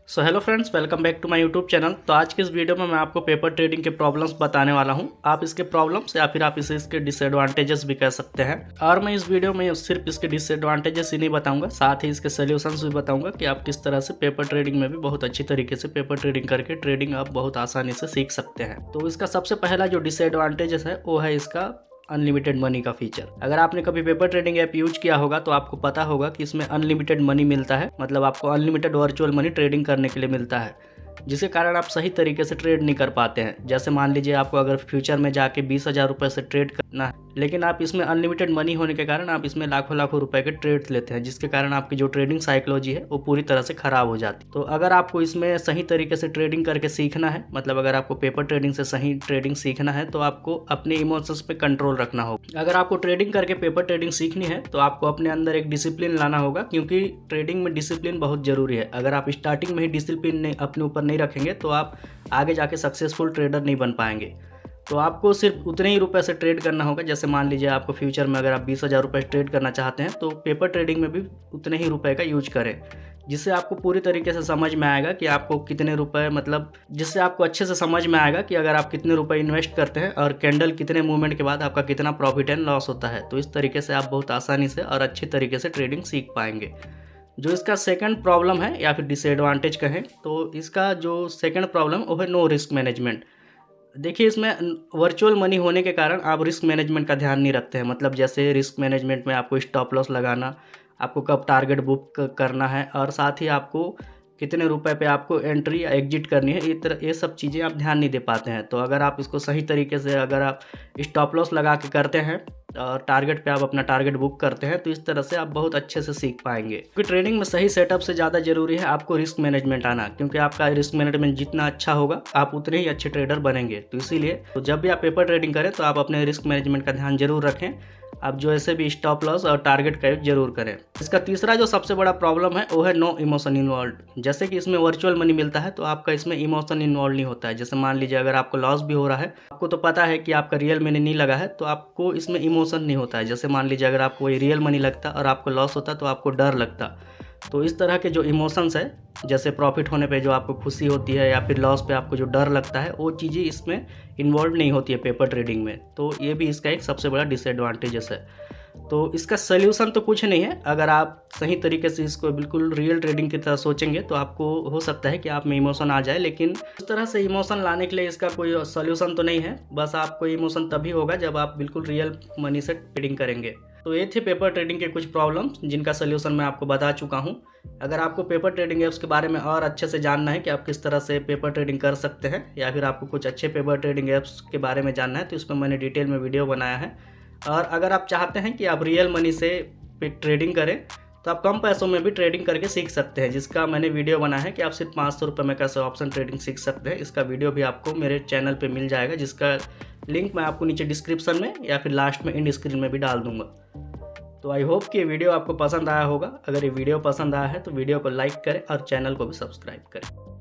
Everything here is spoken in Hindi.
So hello friends, welcome back to my YouTube channel. तो आज के इस वीडियो में मैं आपको पेपर ट्रेडिंग के प्रॉब्लम्स बताने वाला हूं। आप इसके प्रॉब्लम्स या फिर आप इसे इसके डिसएडवांटेजेस भी कह सकते हैं। और मैं इस वीडियो में सिर्फ इसके डिसएडवांटेजेस ही नहीं बताऊंगा, साथ ही इसके सोल्यूशंस भी बताऊंगा कि आप किस तरह से पेपर ट्रेडिंग में भी बहुत अच्छी तरीके से पेपर ट्रेडिंग करके ट्रेडिंग आप बहुत आसानी से सीख सकते हैं। तो इसका सबसे पहला जो डिसएडवांटेजेस है वो है इसका अनलिमिटेड मनी का फीचर। अगर आपने कभी पेपर ट्रेडिंग ऐप यूज किया होगा तो आपको पता होगा कि इसमें अनलिमिटेड मनी मिलता है, मतलब आपको अनलिमिटेड वर्चुअल मनी ट्रेडिंग करने के लिए मिलता है, जिसके कारण आप सही तरीके से ट्रेड नहीं कर पाते हैं। जैसे मान लीजिए आपको अगर फ्यूचर में जाके 20,000 रुपये से ट्रेड करना है, लेकिन आप इसमें अनलिमिटेड मनी होने के कारण आप इसमें लाखों लाखों रुपए के ट्रेड लेते हैं, जिसके कारण आपकी जो ट्रेडिंग साइकोलॉजी है वो पूरी तरह से खराब हो जाती है। तो अगर आपको इसमें सही तरीके से ट्रेडिंग करके सीखना है, मतलब अगर आपको पेपर ट्रेडिंग से सही ट्रेडिंग सीखना है तो आपको अपने इमोशंस पे कंट्रोल रखना होगा। अगर आपको ट्रेडिंग करके पेपर ट्रेडिंग सीखनी है तो आपको अपने अंदर एक डिसिप्लिन लाना होगा, क्योंकि ट्रेडिंग में डिसिप्लिन बहुत जरूरी है। अगर आप स्टार्टिंग में ही डिसिप्लिन अपने ऊपर नहीं रखेंगे तो आप आगे जाके सक्सेसफुल ट्रेडर नहीं बन पाएंगे। तो आपको सिर्फ उतने ही रुपए से ट्रेड करना होगा। जैसे मान लीजिए आपको फ्यूचर में अगर आप 20,000 रुपये ट्रेड करना चाहते हैं तो पेपर ट्रेडिंग में भी उतने ही रुपए का यूज करें, जिससे आपको पूरी तरीके से समझ में आएगा कि आपको कितने रुपए, मतलब जिससे आपको अच्छे से समझ में आएगा कि अगर आप कितने रुपए इन्वेस्ट करते हैं और कैंडल कितने मूवमेंट के बाद आपका कितना प्रॉफिट एंड लॉस होता है। तो इस तरीके से आप बहुत आसानी से और अच्छी तरीके से ट्रेडिंग सीख पाएंगे। जो इसका सेकंड प्रॉब्लम है या फिर डिसएडवांटेज कहें तो इसका जो सेकंड प्रॉब्लम वो है नो रिस्क मैनेजमेंट। देखिए, इसमें वर्चुअल मनी होने के कारण आप रिस्क मैनेजमेंट का ध्यान नहीं रखते हैं। मतलब जैसे रिस्क मैनेजमेंट में आपको स्टॉप लॉस लगाना, आपको कब टारगेट बुक करना है और साथ ही आपको कितने रुपए पे आपको एंट्री या एग्जिट करनी है, ये सब चीज़ें आप ध्यान नहीं दे पाते हैं। तो अगर आप इसको सही तरीके से अगर आप स्टॉप लॉस लगा के करते हैं और टारगेट पे आप अपना टारगेट बुक करते हैं तो इस तरह से आप बहुत अच्छे से सीख पाएंगे। क्योंकि ट्रेडिंग में सही सेटअप से ज़्यादा जरूरी है आपको रिस्क मैनेजमेंट आना, क्योंकि आपका रिस्क मैनेजमेंट जितना अच्छा होगा आप उतने ही अच्छे ट्रेडर बनेंगे। तो इसीलिए तो जब भी आप पेपर ट्रेडिंग करें तो आप अपने रिस्क मैनेजमेंट का ध्यान जरूर रखें। आप जो ऐसे भी स्टॉप लॉस और टारगेट का यूज जरूर करें। इसका तीसरा जो सबसे बड़ा प्रॉब्लम है वो है नो इमोशन इन्वॉल्व। जैसे कि इसमें वर्चुअल मनी मिलता है तो आपका इसमें इमोशन इन्वॉल्व नहीं होता है। जैसे मान लीजिए अगर आपको लॉस भी हो रहा है, आपको तो पता है कि आपका रियल मनी नहीं लगा है, तो आपको इसमें इमोशन नहीं होता है। जैसे मान लीजिए अगर आपको कोई रियल मनी लगता और आपको लॉस होता तो आपको डर लगता। तो इस तरह के जो इमोशंस है, जैसे प्रॉफिट होने पे जो आपको खुशी होती है या फिर लॉस पे आपको जो डर लगता है, वो चीज़ें इसमें इन्वॉल्व नहीं होती है पेपर ट्रेडिंग में। तो ये भी इसका एक सबसे बड़ा डिसएडवांटेजेस है। तो इसका सल्यूशन तो कुछ नहीं है। अगर आप सही तरीके से इसको बिल्कुल रियल ट्रेडिंग की तरह सोचेंगे तो आपको हो सकता है कि आप में इमोशन आ जाए, लेकिन उस तरह से इमोशन लाने के लिए इसका कोई सल्यूशन तो नहीं है। बस आपको इमोशन तभी होगा जब आप बिल्कुल रियल मनी से ट्रेडिंग करेंगे। तो ये थे पेपर ट्रेडिंग के कुछ प्रॉब्लम्स जिनका सल्यूशन मैं आपको बता चुका हूँ। अगर आपको पेपर ट्रेडिंग ऐप्स के बारे में और अच्छे से जानना है कि आप किस तरह से पेपर ट्रेडिंग कर सकते हैं, या फिर आपको कुछ अच्छे पेपर ट्रेडिंग ऐप्स के बारे में जानना है, तो इसमें मैंने डिटेल में वीडियो बनाया है। और अगर आप चाहते हैं कि आप रियल मनी से ट्रेडिंग करें तो आप कम पैसों में भी ट्रेडिंग करके सीख सकते हैं, जिसका मैंने वीडियो बनाया है कि आप सिर्फ 500 रुपये में कैसे ऑप्शन ट्रेडिंग सीख सकते हैं। इसका वीडियो भी आपको मेरे चैनल पे मिल जाएगा, जिसका लिंक मैं आपको नीचे डिस्क्रिप्शन में या फिर लास्ट में एंड स्क्रीन में भी डाल दूंगा। तो आई होप कि ये वीडियो आपको पसंद आया होगा। अगर ये वीडियो पसंद आया है तो वीडियो को लाइक करें और चैनल को भी सब्सक्राइब करें।